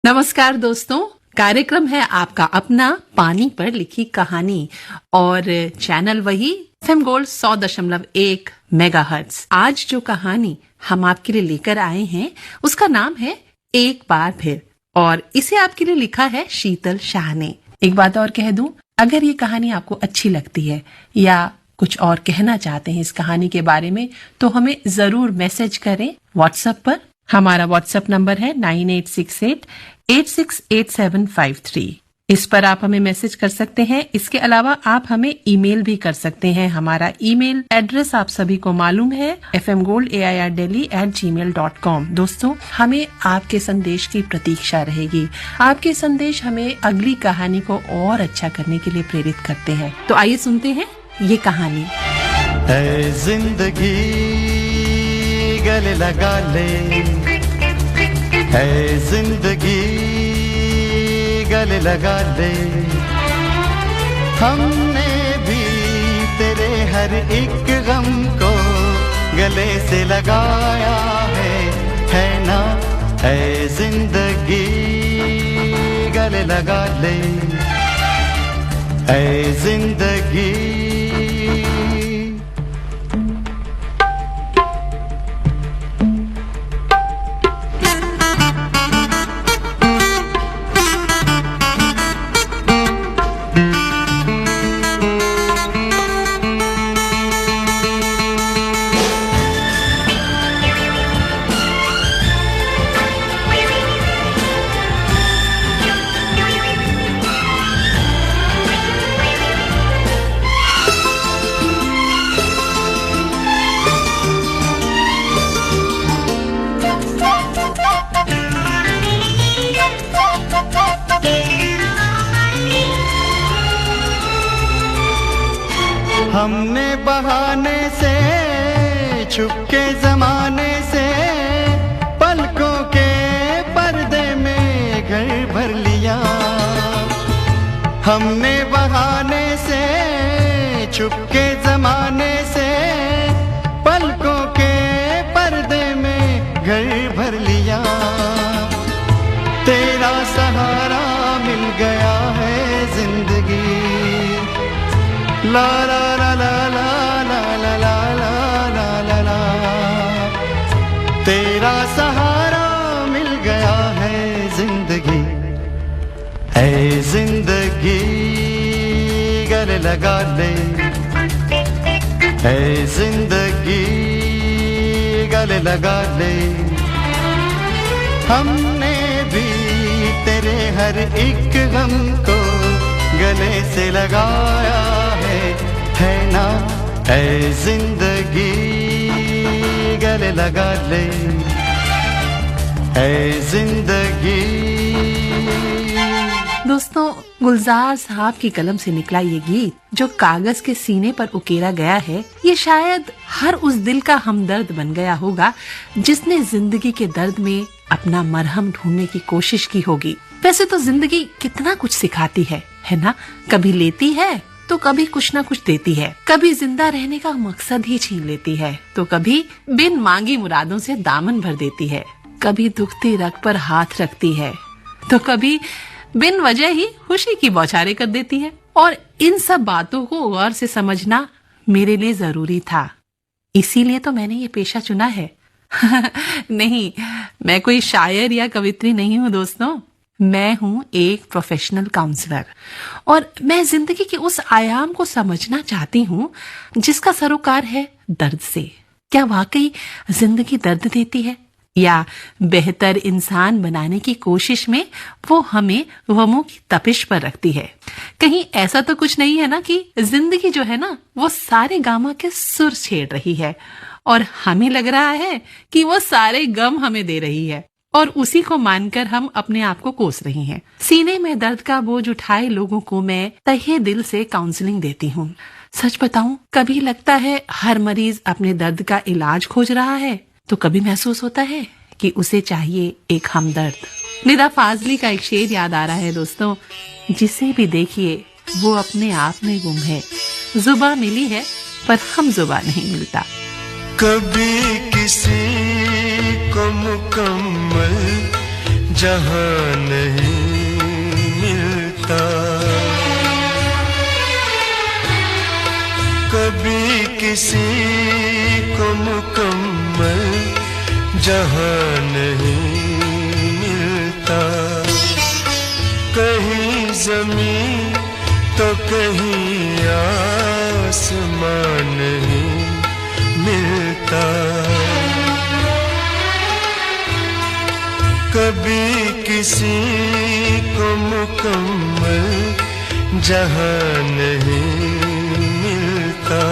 नमस्कार दोस्तों, कार्यक्रम है आपका अपना पानी पर लिखी कहानी और चैनल वही एफएम गोल्ड 100.1 मेगाहर्ट्ज। आज जो कहानी हम आपके लिए लेकर आए हैं उसका नाम है एक बार फिर और इसे आपके लिए लिखा है शीतल शाह ने। एक बात और कह दूं, अगर ये कहानी आपको अच्छी लगती है या कुछ और कहना चाहते हैं इस कहानी के बारे में तो हमें जरूर मैसेज करें व्हाट्सएप पर। हमारा व्हाट्सएप नंबर है 9868868753। इस पर आप हमें मैसेज कर सकते हैं। इसके अलावा आप हमें ईमेल भी कर सकते हैं। हमारा ईमेल एड्रेस आप सभी को मालूम है fmgoldAIRdelhi@gmail.com। दोस्तों, हमें आपके संदेश की प्रतीक्षा रहेगी। आपके संदेश हमें अगली कहानी को और अच्छा करने के लिए प्रेरित करते हैं। तो आइए सुनते हैं ये कहानी। ऐ जिंदगी गले लगा ले, ऐ जिंदगी गले लगा ले, हमने भी तेरे हर एक गम को गले से लगाया है ना। ऐ जिंदगी गले लगा ले, ऐ जिंदगी। हमने बहाने से छुपके जमाने से पलकों के पर्दे में घर भर लिया। हमने बहाने से छुपके जमाने से पलकों के पर्दे में घर भर लिया। तेरा सहारा मिल गया है जिंदगी, ला ला ला ला ला ला ला ला ला ला ला। तेरा सहारा मिल गया है जिंदगी, ऐ जिंदगी गले लगा ले, ऐ जिंदगी गले लगा ले, हमने भी तेरे हर एक गम को गले से लगाया है ना। ऐ जिंदगी गले लगा ले, ऐ जिंदगी। दोस्तों, गुलजार साहब की कलम से निकला ये गीत जो कागज के सीने पर उकेरा गया है, ये शायद हर उस दिल का हमदर्द बन गया होगा जिसने जिंदगी के दर्द में अपना मरहम ढूंढने की कोशिश की होगी। वैसे तो जिंदगी कितना कुछ सिखाती है ना। कभी लेती है तो कभी कुछ ना कुछ देती है, कभी जिंदा रहने का मकसद ही छीन लेती है तो कभी बिन मांगी मुरादों से दामन भर देती है, कभी दुखती रग पर हाथ रखती है तो कभी बिन वजह ही खुशी की बौछारें कर देती है। और इन सब बातों को गौर से समझना मेरे लिए जरूरी था, इसीलिए तो मैंने ये पेशा चुना है। नहीं, मैं कोई शायर या कवित्री नहीं हूँ दोस्तों, मैं हूँ एक प्रोफेशनल काउंसलर और मैं जिंदगी के उस आयाम को समझना चाहती हूँ जिसका सरोकार है दर्द से। क्या वाकई जिंदगी दर्द देती है या बेहतर इंसान बनाने की कोशिश में वो हमें गमों की तपिश पर रखती है? कहीं ऐसा तो कुछ नहीं है ना कि जिंदगी जो है ना वो सारे गामा के सुर छेड़ रही है और हमें लग रहा है कि वो सारे गम हमें दे रही है और उसी को मानकर हम अपने आप को कोस रही हैं। सीने में दर्द का बोझ उठाए लोगों को मैं तहे दिल से काउंसलिंग देती हूँ। सच बताऊं, कभी लगता है हर मरीज अपने दर्द का इलाज खोज रहा है तो कभी महसूस होता है कि उसे चाहिए एक हमदर्द। निदा फाजली का एक शेर याद आ रहा है दोस्तों, जिसे भी देखिए वो अपने आप में गुम है, जुबां मिली है पर हम जुबां नहीं मिलता। कभी किसी को मुकम्मल जहां नहीं मिलता। कभी किसी को मुकम्मल जहां नहीं मिलता। कहीं ज़मीन तो कहीं आसमान नहीं मिलता। कभी किसी को मुकम्मल जहां नहीं मिलता।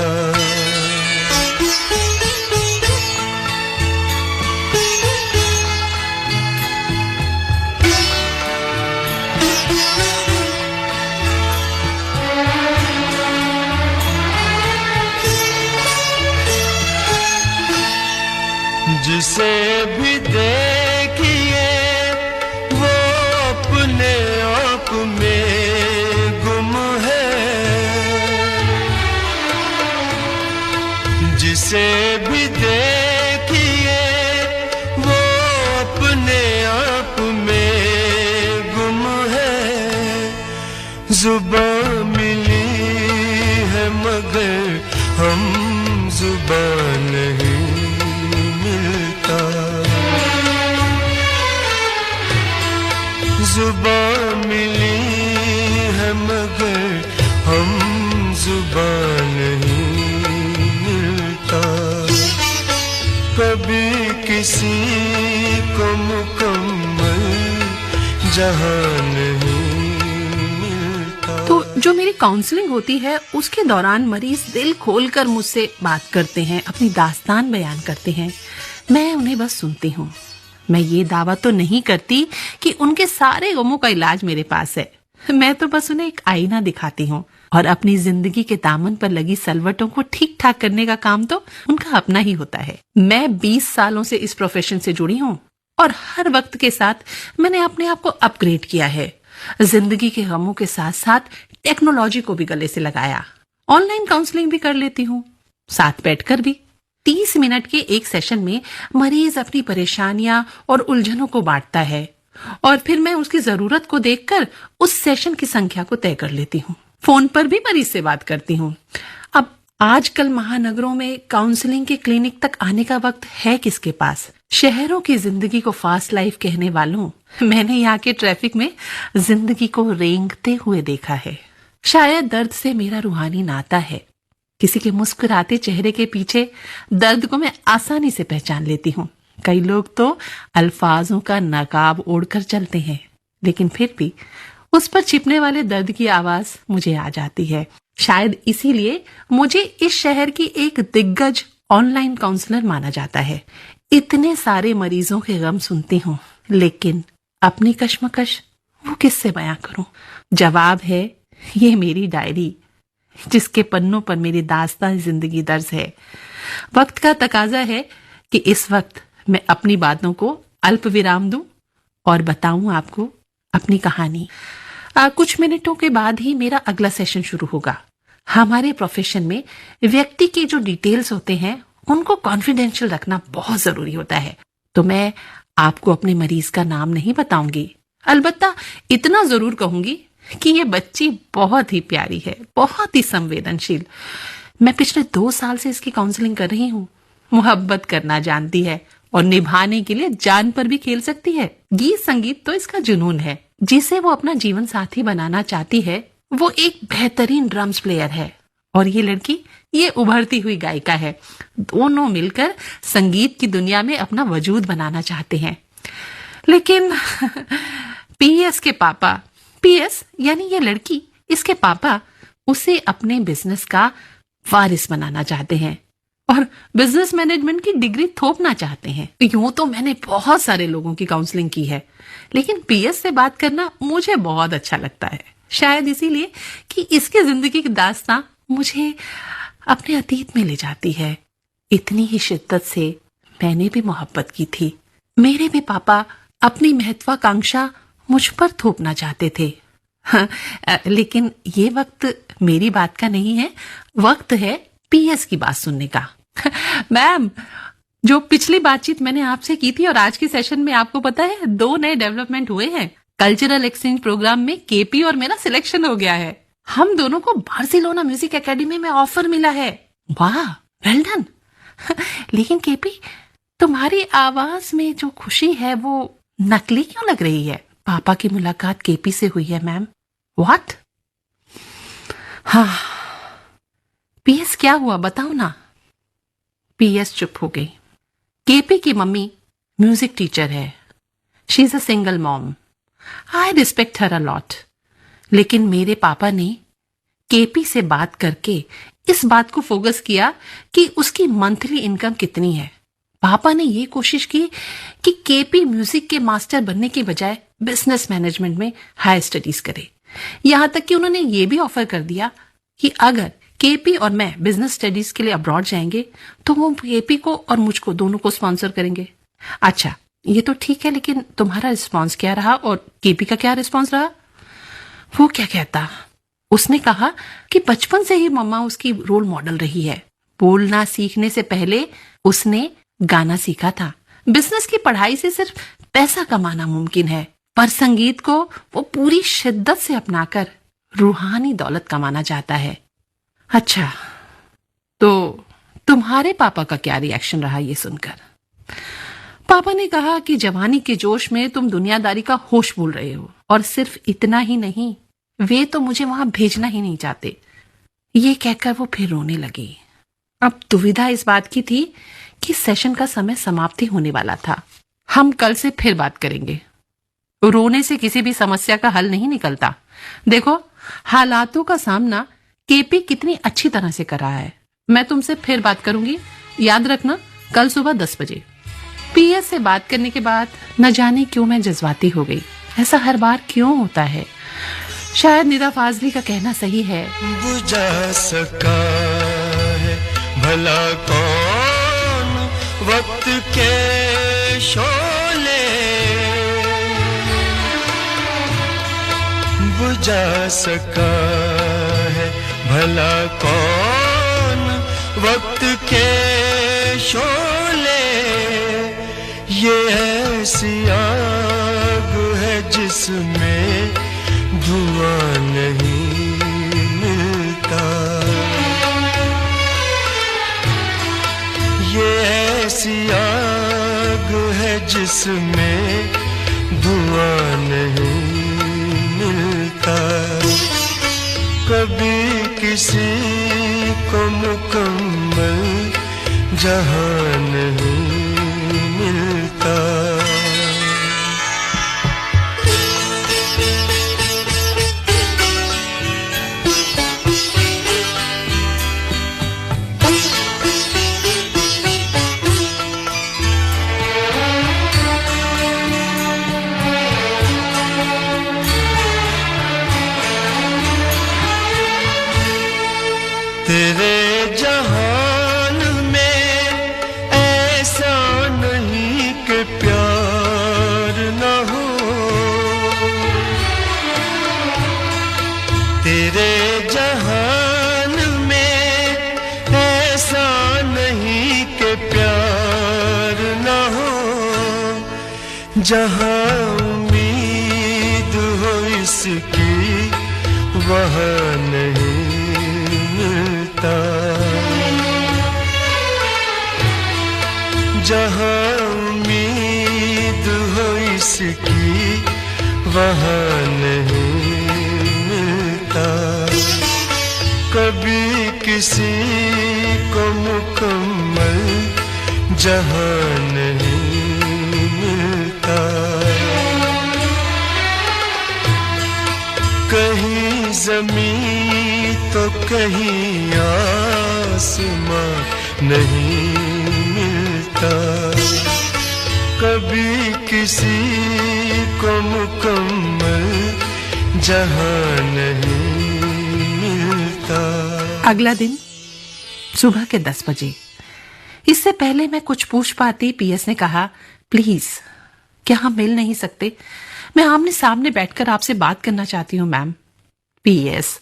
जिसे भी देखिए वो अपने आप में गुम है। जिसे भी देखिए वो अपने आप में गुम है। जुबान मिली है मगर हम जुबान नहीं जुबान मिली है मगर हम जुबान नहीं मिलता। कभी किसी को मुकम्मल जहां नहीं मिलता। तो जो मेरी काउंसलिंग होती है उसके दौरान मरीज दिल खोलकर मुझसे बात करते हैं, अपनी दास्तान बयान करते हैं। मैं उन्हें बस सुनती हूँ। मैं ये दावा तो नहीं करती कि उनके सारे गमों का इलाज मेरे पास है। मैं तो बस उन्हें एक आईना दिखाती हूँ और अपनी जिंदगी के दामन पर लगी सलवटों को ठीक ठाक करने का काम तो उनका अपना ही होता है। मैं 20 सालों से इस प्रोफेशन से जुड़ी हूँ और हर वक्त के साथ मैंने अपने आप को अपग्रेड किया है। जिंदगी के गमों के साथ साथ टेक्नोलॉजी को भी गले से लगाया। ऑनलाइन काउंसलिंग भी कर लेती हूँ, साथ बैठकर भी। 30 मिनट के एक सेशन में मरीज अपनी परेशानियां और उलझनों को बांटता है और फिर मैं उसकी जरूरत को देखकर उस सेशन की संख्या को तय कर लेती हूँ। फोन पर भी मरीज से बात करती हूँ। अब आजकल महानगरों में काउंसलिंग के क्लिनिक तक आने का वक्त है किसके पास? शहरों की जिंदगी को फास्ट लाइफ कहने वालों, मैंने यहाँ के ट्रैफिक में जिंदगी को रेंगते हुए देखा है। शायद दर्द से मेरा रूहानी नाता है। किसी के मुस्कुराते चेहरे के पीछे दर्द को मैं आसानी से पहचान लेती हूँ। कई लोग तो अल्फाजों का नकाब ओढ़कर चलते हैं, लेकिन फिर भी उस पर छिपने वाले दर्द की आवाज मुझे आ जाती है। शायद इसीलिए मुझे इस शहर की एक दिग्गज ऑनलाइन काउंसलर माना जाता है। इतने सारे मरीजों के गम सुनती हूँ, लेकिन अपनी कश्मकश वो किससे बयां करूं? जवाब है ये मेरी डायरी, जिसके पन्नों पर मेरी दास्तान जिंदगी दर्ज है। वक्त का तकाजा है कि इस वक्त मैं अपनी बातों को अल्प विराम दूं और बताऊं आपको अपनी कहानी। कुछ मिनटों के बाद ही मेरा अगला सेशन शुरू होगा। हमारे प्रोफेशन में व्यक्ति के जो डिटेल्स होते हैं उनको कॉन्फिडेंशियल रखना बहुत जरूरी होता है, तो मैं आपको अपने मरीज का नाम नहीं बताऊंगी। अलबत्ता इतना जरूर कहूंगी कि ये बच्ची बहुत ही प्यारी है, बहुत ही संवेदनशील। मैं पिछले 2 साल से इसकी काउंसलिंग कर रही हूँ। मोहब्बत करना जानती है और निभाने के लिए जान पर भी खेल सकती है। गीत संगीत तो इसका जुनून है। जिसे वो अपना जीवन साथी बनाना चाहती है वो एक बेहतरीन ड्रम्स प्लेयर है और ये लड़की ये उभरती हुई गायिका है। दोनों मिलकर संगीत की दुनिया में अपना वजूद बनाना चाहते हैं। लेकिन पीएस के पापा, पीएस यानी ये लड़की, इसके पापा उसे अपने बिजनेस का वारिस बनाना चाहते हैं और बिजनेस मैनेजमेंट की डिग्री थोपना चाहते हैं। यूं तो मैंने बहुत सारे लोगों की काउंसलिंग की है, लेकिन पीएस से बात करना मुझे बहुत अच्छा लगता है। शायद इसीलिए कि इसकी जिंदगी की दास्तां मुझे अपने अतीत में ले जाती है। इतनी ही शिद्दत से मैंने भी मोहब्बत की थी। मेरे भी पापा अपनी महत्वाकांक्षा मुझ पर थोपना चाहते थे। हाँ, लेकिन ये वक्त मेरी बात का नहीं है, वक्त है पीएस की बात सुनने का। मैम, जो पिछली बातचीत मैंने आपसे की थी और आज के सेशन में आपको पता है 2 नए डेवलपमेंट हुए हैं। कल्चरल एक्सचेंज प्रोग्राम में केपी और मेरा सिलेक्शन हो गया है। हम दोनों को बार्सिलोना म्यूजिक एकेडमी में ऑफर मिला है। वाह, वेल डन। लेकिन केपी, तुम्हारी आवाज में जो खुशी है वो नकली क्यों लग रही है? पापा की मुलाकात केपी से हुई है मैम। व्हाट? हाँ, पीएस क्या हुआ बताओ ना। पीएस चुप हो गई। केपी की मम्मी म्यूजिक टीचर है। She is a single mom. I respect her a lot. लेकिन मेरे पापा ने केपी से बात करके इस बात को फोकस किया कि उसकी मंथली इनकम कितनी है। पापा ने ये कोशिश की कि केपी म्यूजिक के मास्टर बनने के बजाय बिजनेस मैनेजमेंट में हायर स्टडीज करे। यहां तक कि उन्होंने ये भी ऑफर कर दिया कि अगर केपी और मैं बिजनेस स्टडीज के लिए अब्रॉड जाएंगे तो वो केपी को और मुझको दोनों को स्पॉन्सर करेंगे। अच्छा, ये तो ठीक है, लेकिन तुम्हारा रिस्पॉन्स क्या रहा और केपी का क्या रिस्पॉन्स रहा? वो क्या कहता? उसने कहा कि बचपन से ही मम्मा उसकी रोल मॉडल रही है। बोलना सीखने से पहले उसने गाना सीखा था। बिजनेस की पढ़ाई से सिर्फ पैसा कमाना मुमकिन है, पर संगीत को वो पूरी शिद्दत से अपनाकर रूहानी दौलत कमाना चाहता है। अच्छा, तो तुम्हारे पापा का क्या रिएक्शन रहा ये सुनकर? पापा ने कहा कि जवानी के जोश में तुम दुनियादारी का होश भूल रहे हो, और सिर्फ इतना ही नहीं, वे तो मुझे वहां भेजना ही नहीं चाहते। ये कहकर वो फिर रोने लगी। अब दुविधा इस बात की थी कि सेशन का समय समाप्ति होने वाला था। हम कल से फिर बात करेंगे। रोने से किसी भी समस्या का हल नहीं निकलता। देखो, हालातों का सामना केपी कितनी अच्छी तरह से कर रहा है। मैं तुमसे फिर बात करूंगी, याद रखना, कल सुबह 10 बजे। पीएस से बात करने के बाद न जाने क्यों मैं जज्बाती हो गई। ऐसा हर बार क्यों होता है? शायद निदा फाजली का कहना सही है, बुझा सका है भला कौन वक्त के शोले, बुझा सका है भला कौन वक्त के शोले। ये ऐसी आग है जिसमें धुआं नहीं मिलता। ये ऐसी आग है जिसमें धुआं नहीं मिलता। कभी किसी को मुकम्मल जहां नहीं मिलता। तेरे जहान में ऐसा नहीं कि प्यार न हो। तेरे जहान में ऐसा नहीं कि प्यार न हो। जहां उम्मीद हो इसकी वहां नहीं मिलता। जहां उम्मीद हो इसकी वहां नहीं मिलता। कभी किसी को मुकम्मल जहां नहीं मिलता। कहीं ज़मीं तो कहीं आसमां नहीं मिलता। कभी किसी को मुकम्मल जहां नहीं मिलता। अगला दिन सुबह के 10 बजे। इससे पहले मैं कुछ पूछ पाती, पीएस ने कहा, प्लीज क्या हम मिल नहीं सकते? मैं आमने सामने बैठकर आपसे बात करना चाहती हूँ मैम। पीएस,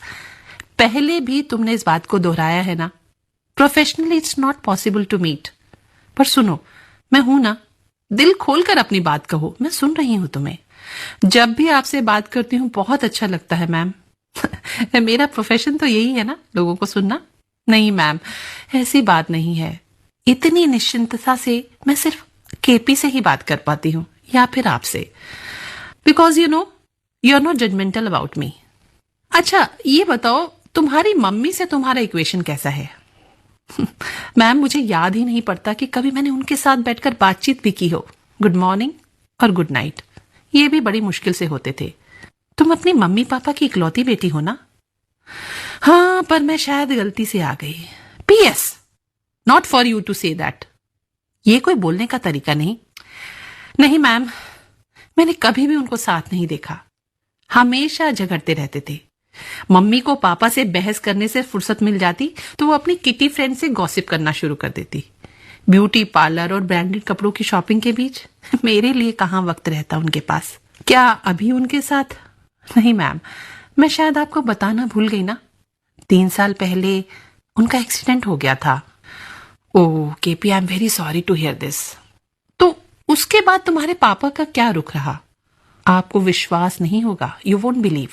पहले भी तुमने इस बात को दोहराया है ना, professionally it's not possible to meet. पर सुनो, मैं हूं ना, दिल खोलकर अपनी बात कहो, मैं सुन रही हूं तुम्हें। जब भी आपसे बात करती हूँ बहुत अच्छा लगता है मैम। मेरा प्रोफेशन तो यही है ना, लोगों को सुनना। नहीं मैम, ऐसी बात नहीं है। इतनी निश्चिंतता से मैं सिर्फ केपी से ही बात कर पाती हूँ, या फिर आपसे, because you are not judgemental about me. अच्छा ये बताओ, तुम्हारी मम्मी से तुम्हारा इक्वेशन कैसा है? मैम मुझे याद ही नहीं पड़ता कि कभी मैंने उनके साथ बैठकर बातचीत भी की हो। गुड मॉर्निंग और गुड नाइट ये भी बड़ी मुश्किल से होते थे। तुम अपनी मम्मी पापा की इकलौती बेटी हो ना? हाँ, पर मैं शायद गलती से आ गई। PS, not for you to say that. ये कोई बोलने का तरीका नहीं। नहीं मैम, मैंने कभी भी उनको साथ नहीं देखा। हमेशा झगड़ते रहते थे। मम्मी को पापा से बहस करने से फुर्सत मिल जाती तो वो अपनी किटी फ्रेंड से गॉसिप करना शुरू कर देती। ब्यूटी पार्लर और ब्रांडेड कपड़ों की शॉपिंग के बीच मेरे लिए कहाँ वक्त रहता उनके पास। क्या अभी उनके साथ? नहीं मैम, मैं शायद आपको बताना भूल गई ना, 3 साल पहले उनका एक्सीडेंट हो गया था। Oh KP, I am very sorry to hear this. तो उसके बाद तुम्हारे पापा का क्या रुख रहा? आपको विश्वास नहीं होगा, यू वोंट बिलीव।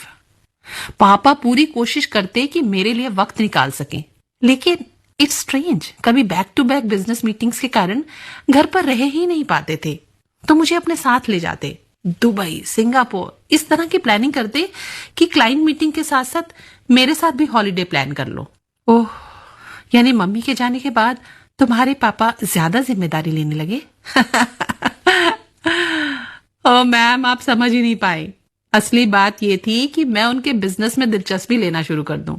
पापा पूरी कोशिश करते कि मेरे लिए वक्त निकाल सकें, लेकिन इट्स स्ट्रेंज, कभी back to back business meetings के कारण घर पर रह ही नहीं पाते थे। तो मुझे अपने साथ ले जाते, दुबई, सिंगापुर, इस तरह की प्लानिंग करते कि क्लाइंट मीटिंग के साथ साथ मेरे साथ भी हॉलिडे प्लान कर लो। ओह, यानी मम्मी के जाने के बाद तुम्हारे पापा ज्यादा जिम्मेदारी लेने लगे। ओह मैम, आप समझ ही नहीं पाए। असली बात ये थी कि मैं उनके बिजनेस में दिलचस्पी लेना शुरू कर दूं।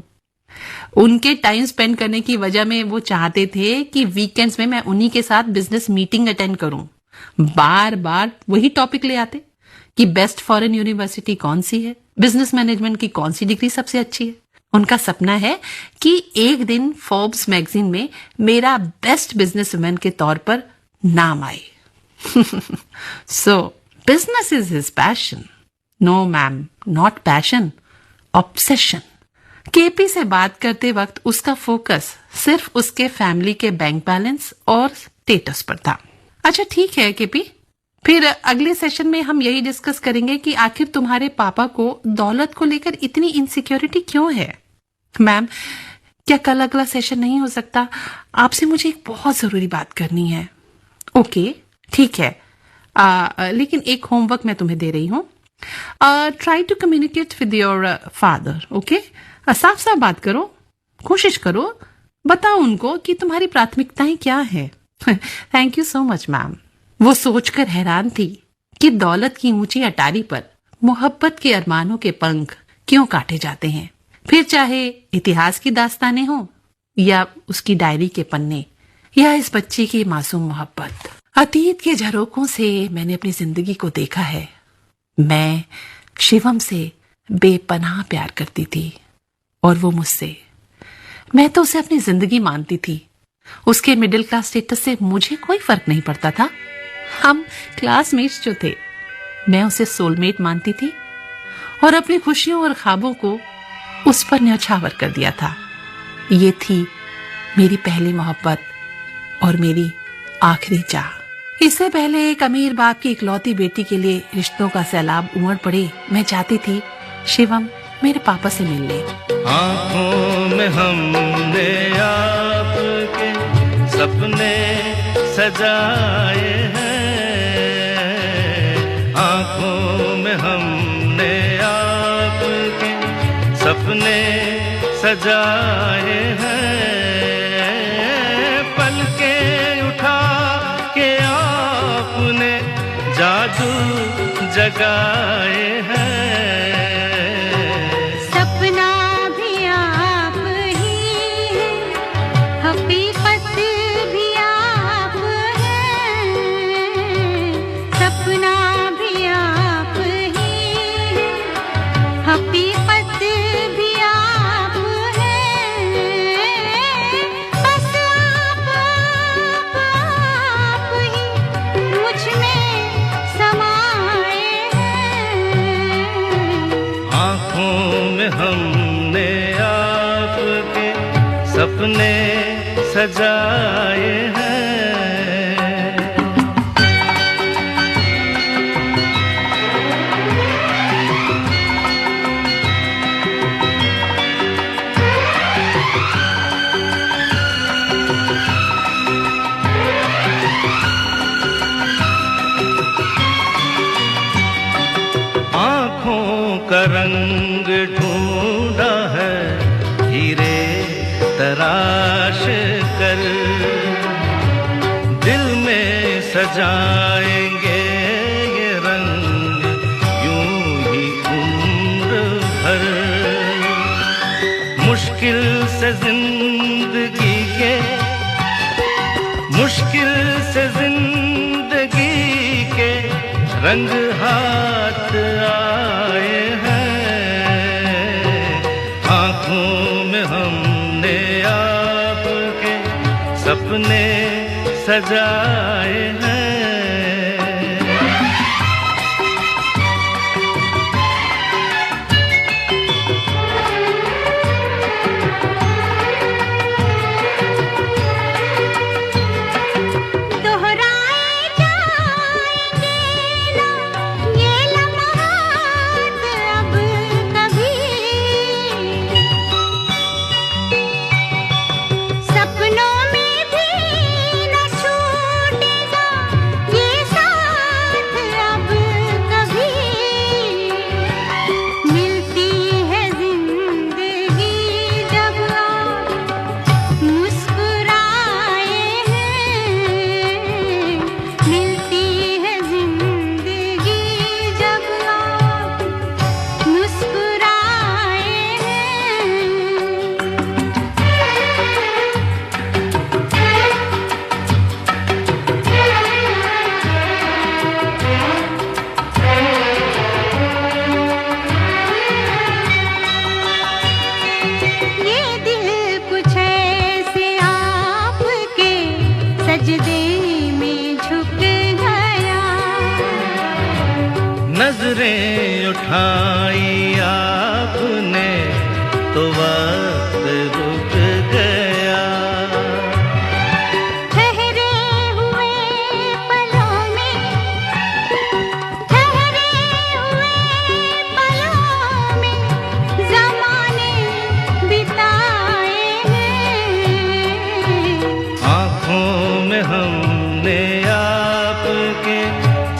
उनके टाइम स्पेंड करने की वजह में वो चाहते थे कि वीकेंड्स में मैं उन्हीं के साथ बिजनेस मीटिंग अटेंड करूं। बार बार वही टॉपिक ले आते कि बेस्ट फॉरेन यूनिवर्सिटी कौन सी है, बिजनेस मैनेजमेंट की कौन सी डिग्री सबसे अच्छी है। उनका सपना है कि एक दिन फोर्ब्स मैगजीन में मेरा बेस्ट बिजनेसवुमन के तौर पर नाम आए। So business is his passion. No ma'am, not passion, obsession. KP से बात करते वक्त उसका फोकस सिर्फ उसके फैमिली के बैंक बैलेंस और स्टेटस पर था। अच्छा ठीक है केपी, फिर अगले सेशन में हम यही डिस्कस करेंगे कि आखिर तुम्हारे पापा को दौलत को लेकर इतनी इनसिक्योरिटी क्यों है। मैम, क्या कल अगला सेशन नहीं हो सकता? आपसे मुझे एक बहुत जरूरी बात करनी है। ओके ठीक है, लेकिन एक होमवर्क मैं तुम्हें दे रही हूँ। Try to communicate with your father. Okay, साफ साफ बात करो, कोशिश करो, बताओ उनको कि तुम्हारी प्राथमिकताएं क्या है। Thank you so much ma'am. वो सोचकर हैरान थी कि दौलत की ऊंची अटारी पर मोहब्बत के अरमानों के पंख क्यों काटे जाते हैं, फिर चाहे इतिहास की दास्तानें हो या उसकी डायरी के पन्ने या इस बच्चे की मासूम मोहब्बत। अतीत के झरोकों से मैंने अपनी जिंदगी को देखा है। मैं शिवम से बेपनाह प्यार करती थी और वो मुझसे। मैं तो उसे अपनी जिंदगी मानती थी। उसके मिडिल क्लास स्टेटस से मुझे कोई फर्क नहीं पड़ता था। हम क्लासमेट्स जो थे, मैं उसे सोलमेट मानती थी और अपनी खुशियों और ख्वाबों को उस पर न्यौछावर कर दिया था। ये थी मेरी पहली मोहब्बत और मेरी आखिरी चाह। इससे पहले एक अमीर बाप की इकलौती बेटी के लिए रिश्तों का सैलाब उमड़ पड़े, मैं चाहती थी शिवम मेरे पापा से मिल ले। आँखों में हमने आपके सपने सजाए हैं, आँखों में हमने आपके सपने सजाए हैं, पलकें उठा के आपने जादू जगाए हैं। हमने आपके सपने सजाए हैं। आँखों का रंग ढूंढा है हीरे तराश कर, दिल में सजाएंगे ये रंग यूं ही उम्र भर। मुश्किल से जिंदगी के, मुश्किल से जिंदगी के रंग हाथ आए हैं, आँखों में हमने आपके सपने सजाए हैं। नजरें उठाई आपने तो वक्त रुक गया, ठहरे हुए पलों में, ठहरे हुए पलों में ज़माने बिताए हैं, आँखों में हमने आपके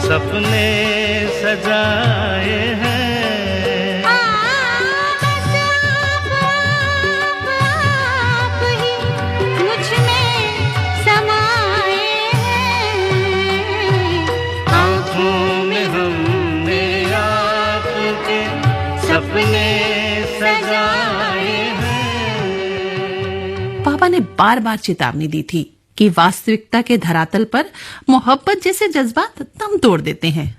सपने सजाए हैं। बस आप ही मुझ में समाए हैं, आँखों में हमने आपके सपने सजाए हैं। पापा ने बार बार चेतावनी दी थी कि वास्तविकता के धरातल पर मोहब्बत जैसे जज्बात दम तोड़ देते हैं।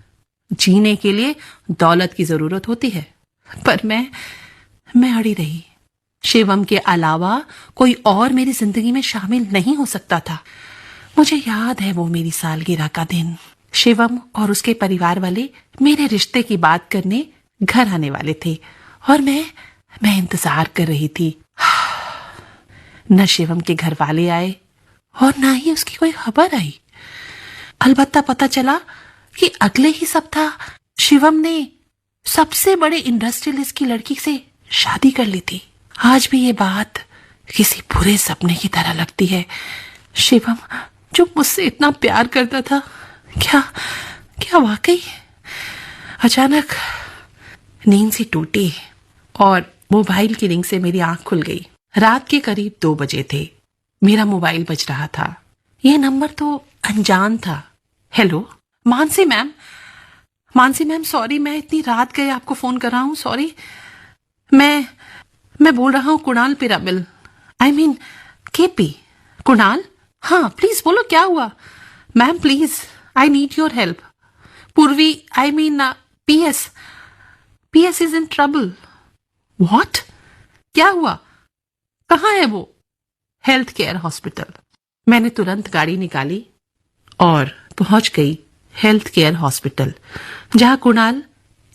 जीने के लिए दौलत की जरूरत होती है, पर मैं अड़ी रही। शिवम के अलावा कोई और मेरी जिंदगी में शामिल नहीं हो सकता था। मुझे याद है वो मेरी सालगिरह का दिन। शिवम और उसके परिवार वाले मेरे रिश्ते की बात करने घर आने वाले थे और मैं इंतजार कर रही थी। न शिवम के घर वाले आए और ना ही उसकी कोई खबर आई। अलबत्ता पता चला कि अगले ही सप्ताह शिवम ने सबसे बड़े इंडस्ट्रियलिस्ट की लड़की से शादी कर ली थी। आज भी ये बात किसी बुरे सपने की तरह लगती है। शिवम जो मुझसे इतना प्यार करता था, क्या वाकई? अचानक नींद से टूटी और मोबाइल की रिंग से मेरी आंख खुल गई। रात के करीब 2 बजे थे। मेरा मोबाइल बज रहा था। यह नंबर तो अनजान था। हेलो, मानसी मैम, सॉरी, मैं इतनी रात गए आपको फोन कर रहा हूँ। सॉरी, मैं बोल रहा हूँ Kunal Piramal, I mean KP. Kunal, हाँ प्लीज बोलो क्या हुआ? Ma'am please, I need your help. Purvi, I mean PS is in trouble. What? क्या हुआ? कहाँ है वो? Health care hospital. मैंने तुरंत गाड़ी निकाली और पहुंच गई हेल्थ केयर हॉस्पिटल, जहां कुणाल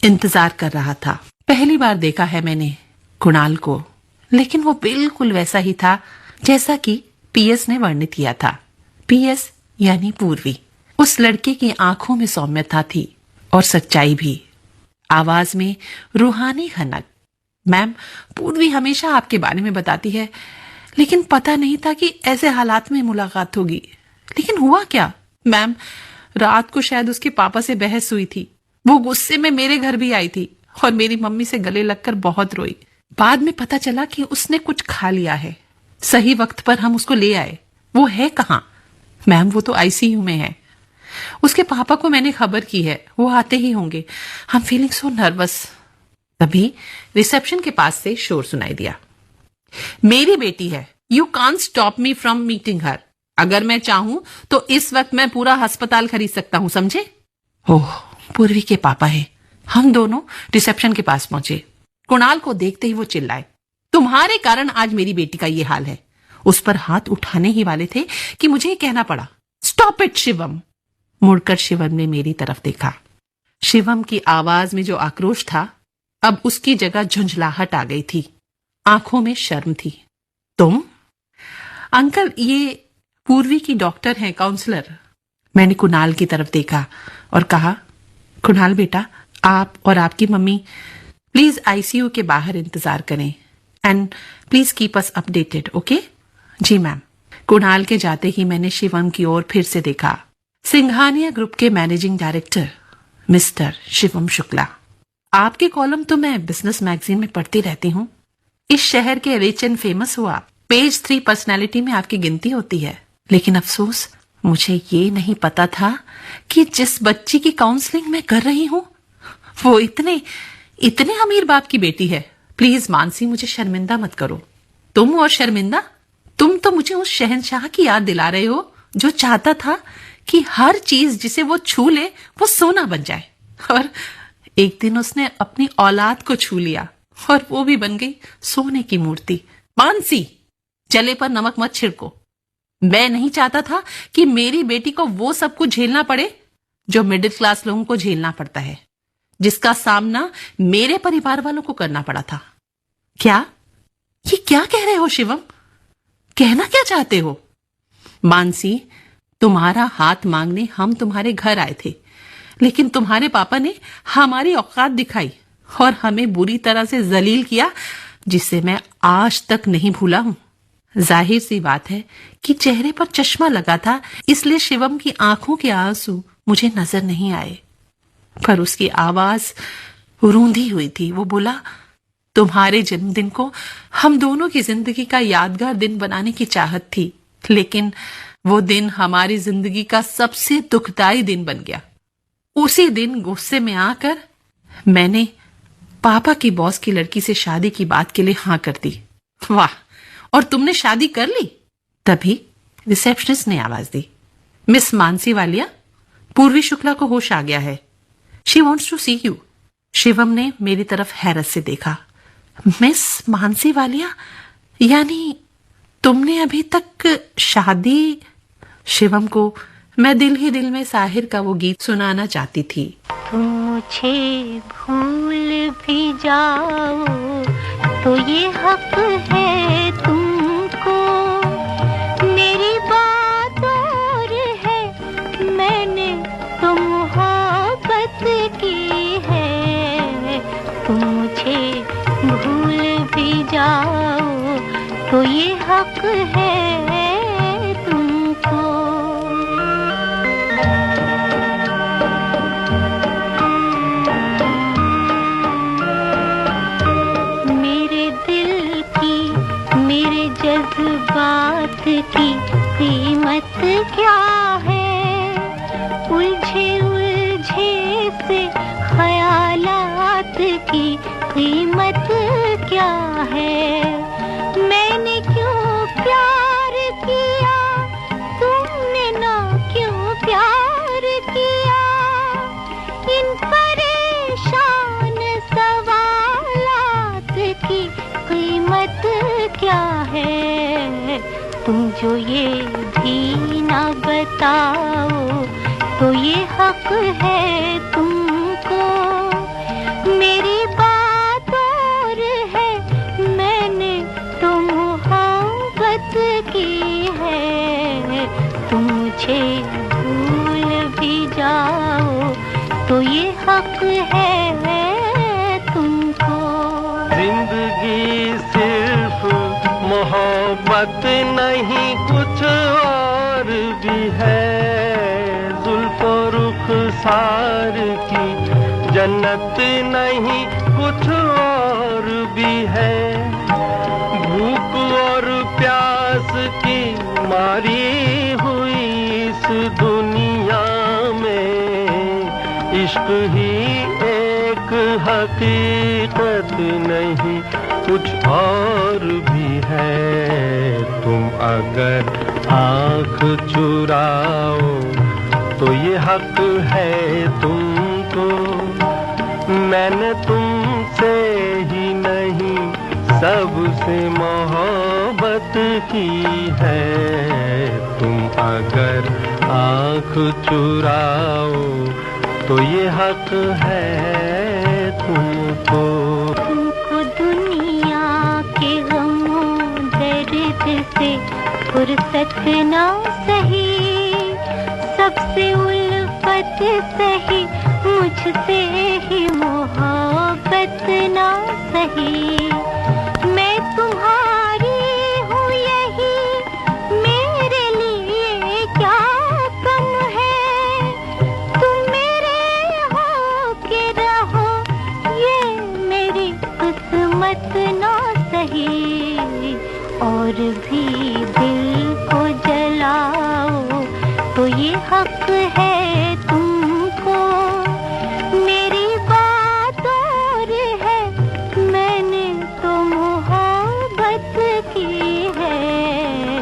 इंतजार कर रहा था। पहली बार देखा है मैंने कुणाल को, लेकिन वो बिल्कुल वैसा ही था जैसा कि पीएस ने वर्णित किया था। पीएस यानी पूर्वी। उस लड़के की आंखों में सौम्यता थी और सच्चाई भी, आवाज में रूहानी खनक। मैम, पूर्वी हमेशा आपके बारे में बताती है, लेकिन पता नहीं था कि ऐसे हालात में मुलाकात होगी। लेकिन हुआ क्या? मैम, रात को शायद उसके पापा से बहस हुई थी। वो गुस्से में मेरे घर भी आई थी और मेरी मम्मी से गले लगकर बहुत रोई। बाद में पता चला कि उसने कुछ खा लिया है। सही वक्त पर हम उसको ले आए। वो है कहाँ? मैम, वो तो आईसीयू में है। उसके पापा को मैंने खबर की है, वो आते ही होंगे। I am feeling so nervous. तभी रिसेप्शन के पास से शोर सुनाई दिया। मेरी बेटी है, you can't stop me from meeting her. अगर मैं चाहूं तो इस वक्त मैं पूरा अस्पताल खरीद सकता हूं, समझे? ओह, पूर्वी के पापा है। हम दोनों रिसेप्शन के पास पहुंचे। कुणाल को देखते ही वो चिल्लाए, तुम्हारे कारण आज मेरी बेटी का ये हाल है। उस पर हाथ उठाने ही वाले थे कि मुझे ही कहना पड़ा, स्टॉप इट शिवम। मुड़कर शिवम ने मेरी तरफ देखा। शिवम की आवाज में जो आक्रोश था, अब उसकी जगह झुंझलाहट आ गई थी। आंखों में शर्म थी। तुम? अंकल, ये पूर्वी की डॉक्टर हैं, काउंसलर। मैंने कुणाल की तरफ देखा और कहा, कुणाल बेटा, आप और आपकी मम्मी प्लीज आईसीयू के बाहर इंतजार करें and please keep us updated, okay? जी मैम। कुणाल के जाते ही मैंने शिवम की ओर फिर से देखा। सिंघानिया ग्रुप के managing director mister Shivam Shukla. आपके कॉलम तो मैं बिजनेस मैगजीन में पढ़ती रहती हूँ। इस शहर के रिच एंड फेमस हुआ, पेज 3 पर्सनैलिटी में आपकी गिनती होती है। लेकिन अफसोस, मुझे ये नहीं पता था कि जिस बच्ची की काउंसलिंग मैं कर रही हूँ वो इतने अमीर बाप की बेटी है। प्लीज मानसी, मुझे शर्मिंदा मत करो। तुम और शर्मिंदा? तुम तो मुझे उस शहंशाह की याद दिला रहे हो जो चाहता था कि हर चीज जिसे वो छू ले वो सोना बन जाए। और एक दिन उसने अपनी औलाद को छू लिया और वो भी बन गई सोने की मूर्ति। मानसी, जले पर नमक मत छिड़को। मैं नहीं चाहता था कि मेरी बेटी को वो सब कुछ झेलना पड़े जो मिडिल क्लास लोगों को झेलना पड़ता है, जिसका सामना मेरे परिवार वालों को करना पड़ा था। क्या? ये क्या कह रहे हो शिवम? कहना क्या चाहते हो? मानसी, तुम्हारा हाथ मांगने हम तुम्हारे घर आए थे, लेकिन तुम्हारे पापा ने हमारी औकात दिखाई और हमें बुरी तरह से जलील किया, जिसे मैं आज तक नहीं भूला हूं। जाहिर सी बात है कि चेहरे पर चश्मा लगा था, इसलिए शिवम की आंखों के आंसू मुझे नजर नहीं आए, पर उसकी आवाज रूंधी हुई थी। वो बोला, तुम्हारे जन्मदिन को हम दोनों की जिंदगी का यादगार दिन बनाने की चाहत थी, लेकिन वो दिन हमारी जिंदगी का सबसे दुखदाई दिन बन गया। उसी दिन गुस्से में आकर मैंने पापा की बॉस की लड़की से शादी की बात के लिए हाँ कर दी। वाह, और तुमने शादी कर ली? तभी रिसेप्शनिस्ट ने आवाज दी, मिस मानसी वालिया, पूर्वी शुक्ला को होश आ गया है। She wants to see you. Shivam ने मेरी तरफ हैरत से देखा। मिस मानसी वालिया? यानी तुमने अभी तक शादी? शिवम को मैं दिल ही दिल में साहिर का वो गीत सुनाना चाहती थी। तुम मुझे भूल भी जाओ तो ये हक है तुमको, मेरी बात और है, मैंने तो मोहब्बत की है। तुम मुझे भूल भी जाओ तो ये हक है तुमको। जज्बात की कीमत क्या है, उलझे उलझे से ख्यालात की कीमत क्या है। मैंने क्यों प्यार किया, तुमने ना क्यों प्यार किया, इन परेशान सवालात की कीमत क्या है। तुम जो ये भी ना बताओ तो ये हक है तुमको, मेरी बात और है, मैंने तो मोहब्बत की है। तुम मुझे भूल भी जाओ तो ये हक है तुमको। जिंदगी सिर्फ मोहब्बत नहीं, कुछ और भी है। जुल्फ़ो रुखसार की जन्नत नहीं, कुछ और भी है। भूख और प्यास की मारी हुई इस दुनिया में इश्क ही एक हकीकत नहीं, कुछ और भी है। तुम अगर आँख चुराओ तो ये हक है तुमको। मैंने तुमसे ही नहीं सबसे मोहब्बत की है। तुम अगर आँख चुराओ तो ये हक है तुमको। तुमको दुनिया के गमों दर्द से फुर्सत ना सही, सबसे उल्फत सही, मुझसे ही मोहब्बत ना सही। मैं तुम्हारी हूँ यही मेरे लिए क्या कम है। तुम मेरे हो के रहो ये मेरी किस्मत ना सही। और भी दिल को जलाओ तो ये हक है तुमको। मेरी बात और है, मैंने तो मोहब्बत की है।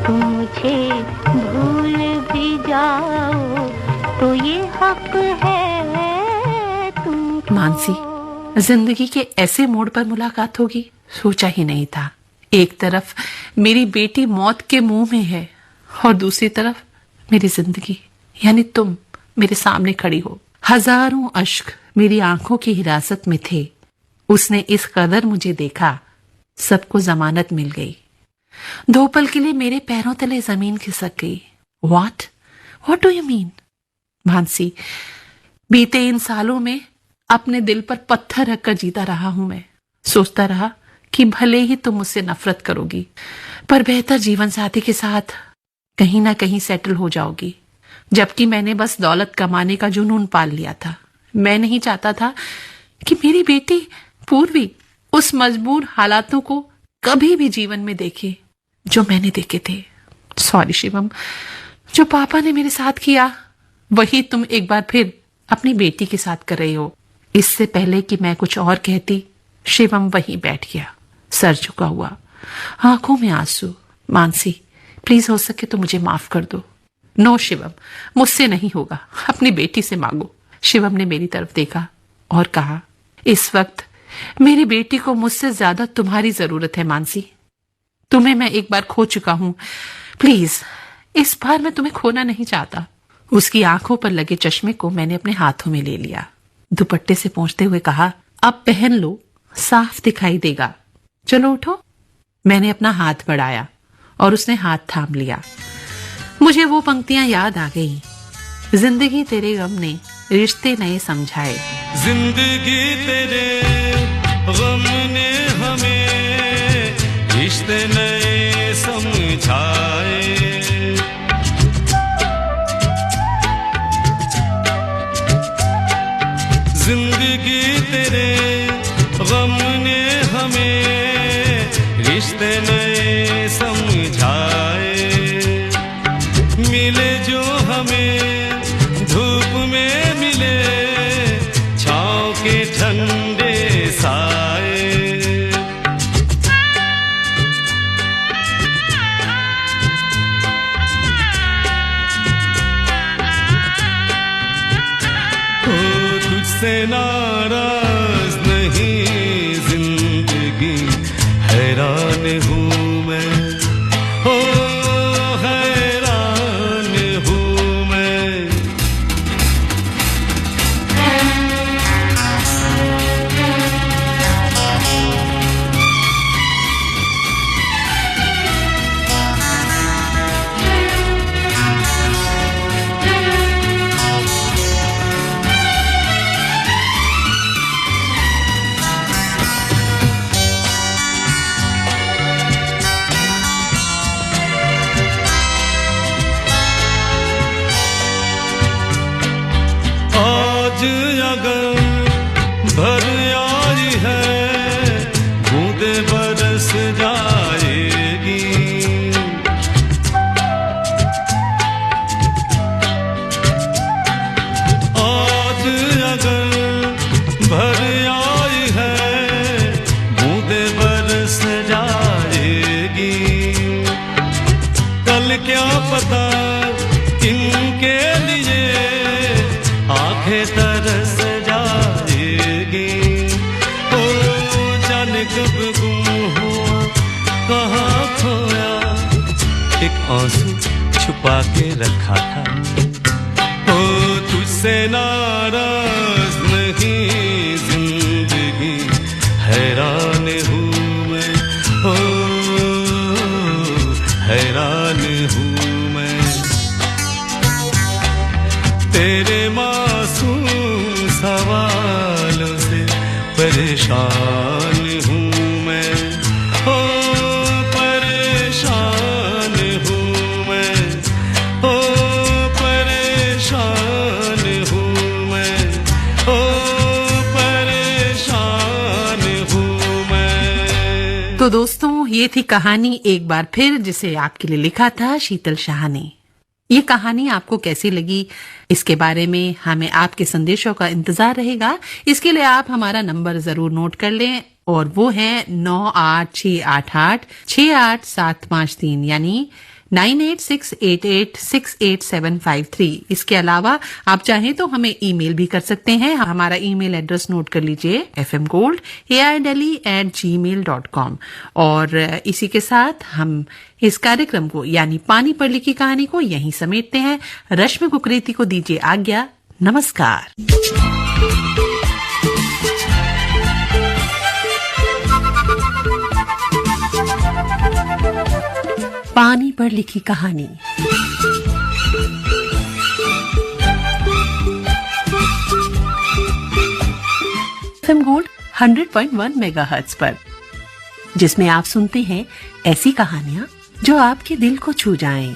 तुम मुझे भूल भी जाओ तो ये हक है तुमको। मानसी, जिंदगी के ऐसे मोड़ पर मुलाकात होगी सोचा ही नहीं था। एक तरफ मेरी बेटी मौत के मुंह में है और दूसरी तरफ मेरी जिंदगी यानी तुम मेरे सामने खड़ी हो। हजारों अश्क मेरी आंखों की हिरासत में थे। उसने इस कदर मुझे देखा, सबको जमानत मिल गई। 2 पल के लिए मेरे पैरों तले जमीन खिसक गई। What do you mean? Mansi, बीते इन सालों में अपने दिल पर पत्थर रखकर जीता रहा हूं मैं। सोचता रहा कि भले ही तुम मुझसे नफरत करोगी, पर बेहतर जीवन साथी के साथ कहीं ना कहीं सेटल हो जाओगी। जबकि मैंने बस दौलत कमाने का जुनून पाल लिया था। मैं नहीं चाहता था कि मेरी बेटी पूर्वी उस मजबूर हालातों को कभी भी जीवन में देखे जो मैंने देखे थे। सॉरी शिवम, जो पापा ने मेरे साथ किया वही तुम एक बार फिर अपनी बेटी के साथ कर रहे हो। इससे पहले कि मैं कुछ और कहती, शिवम वहीं बैठ गया, सर झुका हुआ, आंखों में आंसू। मानसी, प्लीज हो सके तो मुझे माफ कर दो। नो शिवम, मुझसे नहीं होगा, अपनी बेटी से मांगो। शिवम ने मेरी तरफ देखा और कहा, इस वक्त मेरी बेटी को मुझसे ज्यादा तुम्हारी जरूरत है मानसी। तुम्हें मैं एक बार खो चुका हूं, प्लीज इस बार मैं तुम्हें खोना नहीं चाहता। उसकी आंखों पर लगे चश्मे को मैंने अपने हाथों में ले लिया, दुपट्टे से पोंछते हुए कहा, अब पहन लो, साफ दिखाई देगा। चलो उठो। मैंने अपना हाथ बढ़ाया और उसने हाथ थाम लिया। मुझे वो पंक्तियां याद आ गई, जिंदगी तेरे गम ने रिश्ते नए समझाए। जिंदगी तेरे गम ने हमें रिश्ते नए समझाए। जिंदगी तेरे गम ने हमें रिश्ते नए समझाए। मिले जो हमें धूप में मिले छाँव के ठंडे साए। तुझसे नाराज नहीं जिंदगी क्या पता किनके लिए आंखें तरस जाएगी। ओ जाने कब गुम हुआ कहाँ खोया, एक आंसू छुपा के रखा था। ओ तुझसे नाराज नहीं जिंदगी, हैरान हूँ मैं, ओ हैरान हूँ मैं। तेरे मासूम सवालों से परेशान हूँ मैं, ओ परेशान हूँ मैं, ओ परेशान हूँ मैं, ओ परेशान हूँ मैं। तो दोस्तों, ये थी कहानी एक बार फिर, जिसे आपके लिए लिखा था शीतल शाह ने। ये कहानी आपको कैसी लगी, इसके बारे में हमें आपके संदेशों का इंतजार रहेगा। इसके लिए आप हमारा नंबर जरूर नोट कर लें, और वो है 9868868753, यानी 9868868753। इसके अलावा आप चाहें तो हमें ईमेल भी कर सकते हैं। हमारा ईमेल एड्रेस नोट कर लीजिए, fmgold@airdelhi@gmail.com। और इसी के साथ हम इस कार्यक्रम को, यानी पानी पर लिखी कहानी को, यहीं समेटते हैं। रश्मि कुकरेती को दीजिए आज्ञा। नमस्कार। पानी पर लिखी कहानी। एफएम गोल्ड 100.1 मेगाहर्ट्ज पर, जिसमें आप सुनते हैं ऐसी कहानियां जो आपके दिल को छू जाएं।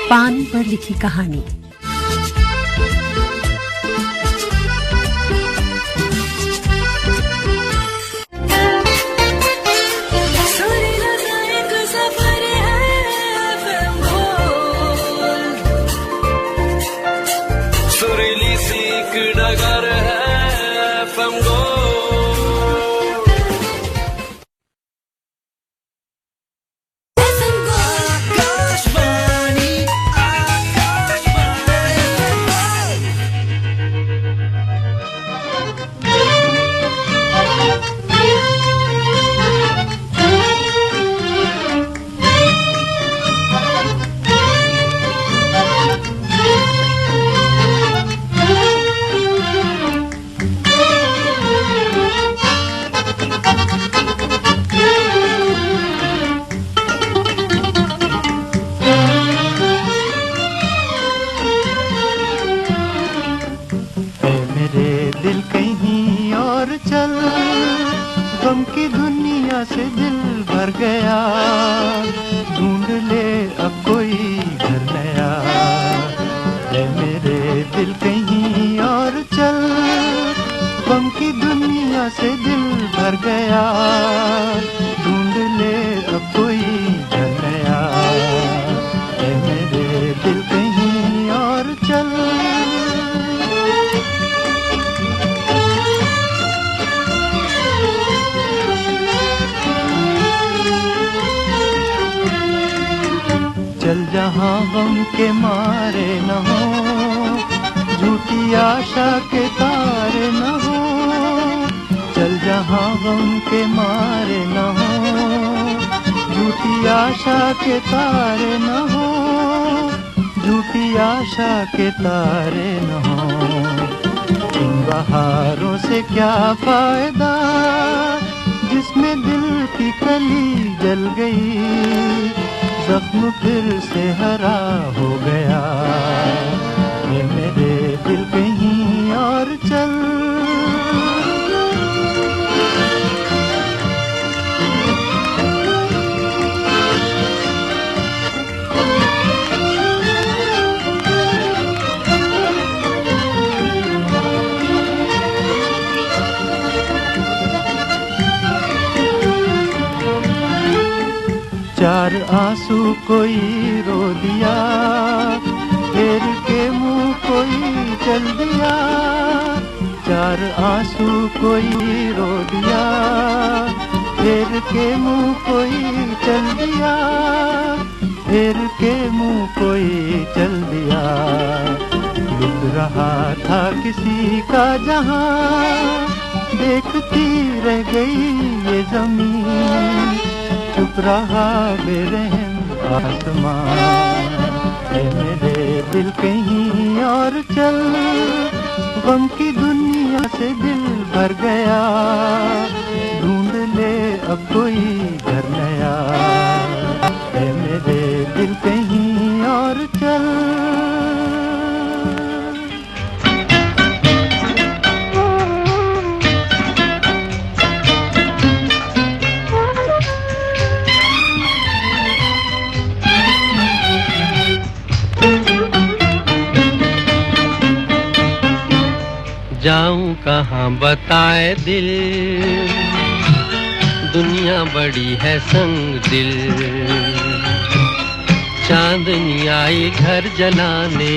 पानी पर लिखी कहानी। सुरीली सीख डगर है एफएम से दिल भर गया, ढूंढ ले अब कोई घर नया। ले मेरे दिल कहीं और चल, गम की दुनिया से दिल भर गया, ढूंढ ले अब कोई घर नया। ले मेरे दिल कहीं और चल। चल जहाँ गम के मारे न हो, झूठी आशा के तारे न हो। चल जहाँ गम के मारे न हो, झूठी आशा के तारे न हो। झूठी आशा के तारे न हो। इन बहारों से क्या फायदा, जिसमें दिल की कली जल गई, जख्म फिर से हरा हो गया। और चल। चार आंसू कोई रो दिया, फेर के मुंह कोई चल दिया। चार आंसू कोई रो दिया, फेर के मुंह कोई चल दिया। फेर के मुंह कोई चल दिया। लुट रहा था किसी का जहां, देखती रह गई ये जमीन। चुप रहा बेरहम आसमान, ऐ मेरे दिल कहीं और चल। गम की दुनिया से दिल भर गया, ढूंढ ले अब कोई घर नया। ऐ मेरे दिल कहीं और चल। जाऊं कहाँ बताए दिल, दुनिया बड़ी है संग दिल। चांदनी आई घर जलाने,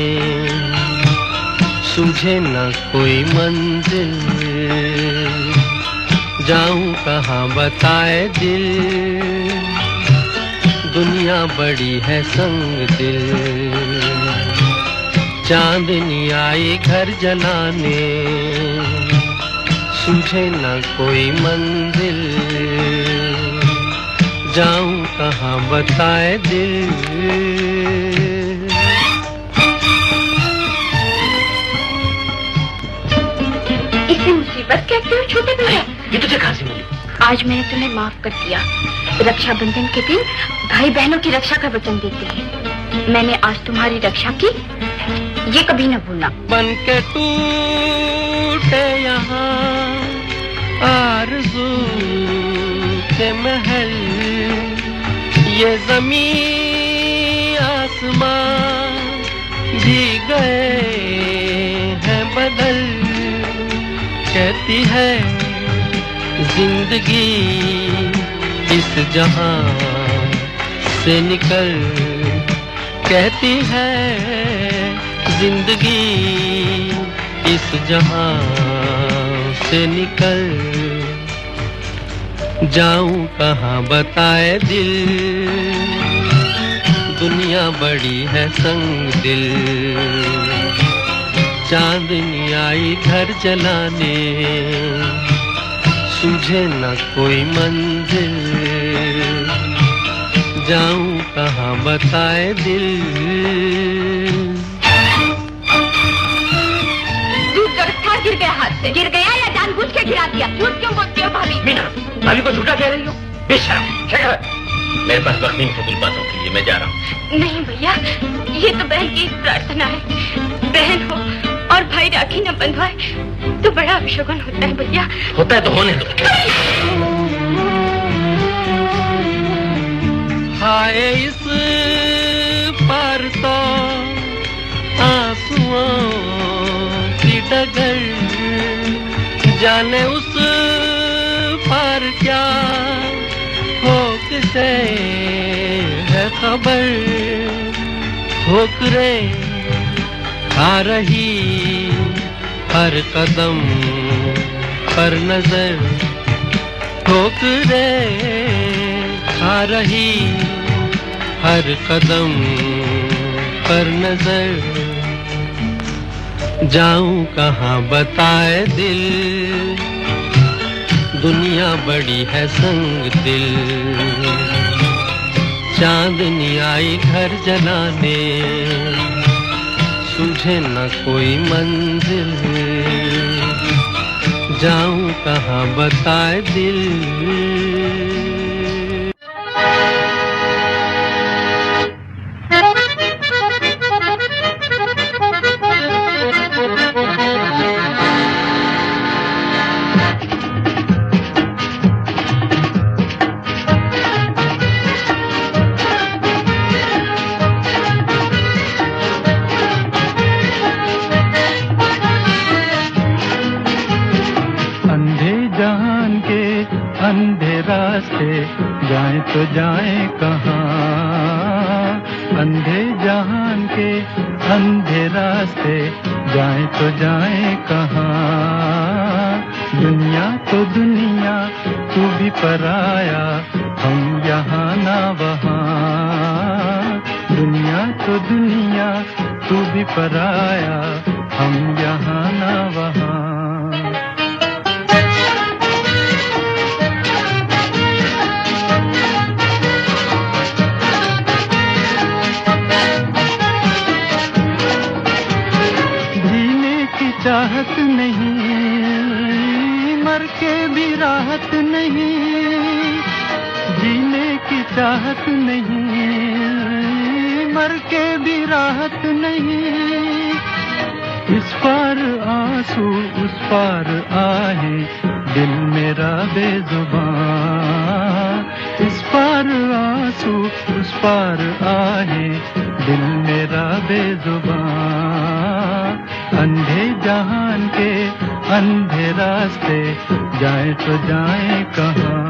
सूझे न कोई मंजिल। जाऊं कहाँ बताए दिल, दुनिया बड़ी है संग दिल। चांदनी आई घर जलाने, सूझे न कोई मंजिल। जाऊं कहाँ बताए दिल। इसे मुसीबत कहते हो छोटे भैया? ये तुझे कहाँ से मिली? आज मैंने तुम्हें माफ कर दिया। रक्षाबंधन के दिन भाई बहनों की रक्षा का वचन देते हैं। मैंने आज तुम्हारी रक्षा की, ये कभी न भूलना। बन के टूटे यहाँ आरज़ू के महल, ये ज़मीन आसमान भी गए हैं बदल। कहती है जिंदगी इस जहां से निकल। कहती है जिंदगी इस जहां से निकल। जाऊं कहाँ बताए दिल, दुनिया बड़ी है संग दिल। चांदनी आई घर जलाने, सूझे न कोई मंजिल। जाऊं कहाँ बताए दिल। गिर गया हाथ से। गिर गया या जानबूझ के गिरा दिया? झूठ क्यों बोलती हो भाभी? मीना, भाभी को झूठा कह रही हो? बेशर्म। मेरे पास वक्त नहीं फजूल बातों के लिए, मैं जा रहा हूँ। नहीं भैया, ये तो बहन की प्रार्थना है। बहन हो और भाई राखी न बंधवाए तो बड़ा अपशगुन होता है भैया। होता है तो होने दो। हाय इस पार तो आंसुओं की डगर, जाने उस पार क्या हो किसे है खबर। ठोकरे आ रही हर कदम पर नजर, ठोकरे आ रही हर कदम पर नजर। जाऊं कहाँ बताए दिल, दुनिया बड़ी है संग दिल। चांदनी आई घर जलाने, सूझे न कोई मंजिल। जाऊं कहाँ बताए दिल। तो जाएं कहाँ, अंधे जहान के अंधे रास्ते जाएं तो जाएं कहाँ। दुनिया तो दुनिया तू भी पराया, हम यहाँ ना वहाँ। दुनिया तो दुनिया तू भी पराया, हम यहाँ ना वहाँ। चाहत नहीं, मर के भी राहत नहीं। जीने की चाहत नहीं, मर के भी राहत नहीं। इस पार आंसू उस पार आहे, दिल मेरा बेजुबान। इस पार आंसू उस पार आहे, दिल मेरा बेजुबान। अंधे जहान के अंधे रास्ते जाएं तो जाएं कहाँ।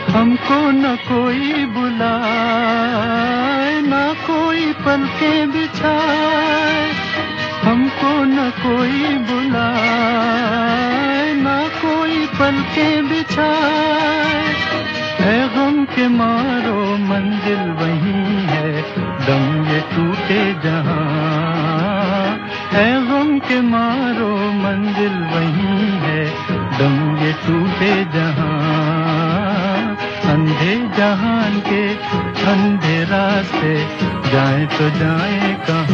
हमको न कोई बुलाए, न कोई पलकें बिछाए। हमको न कोई बुलाए, न कोई पलकें बिछाए। ऐ गम के मारो मंजिल वहीं है, दम ये टूटे जहां। ऐ गम के मारो मंजिल वहीं है, दम ये टूटे जहां। अंधे जहान के अंधे रास्ते जाएं तो जाएं कहाँ।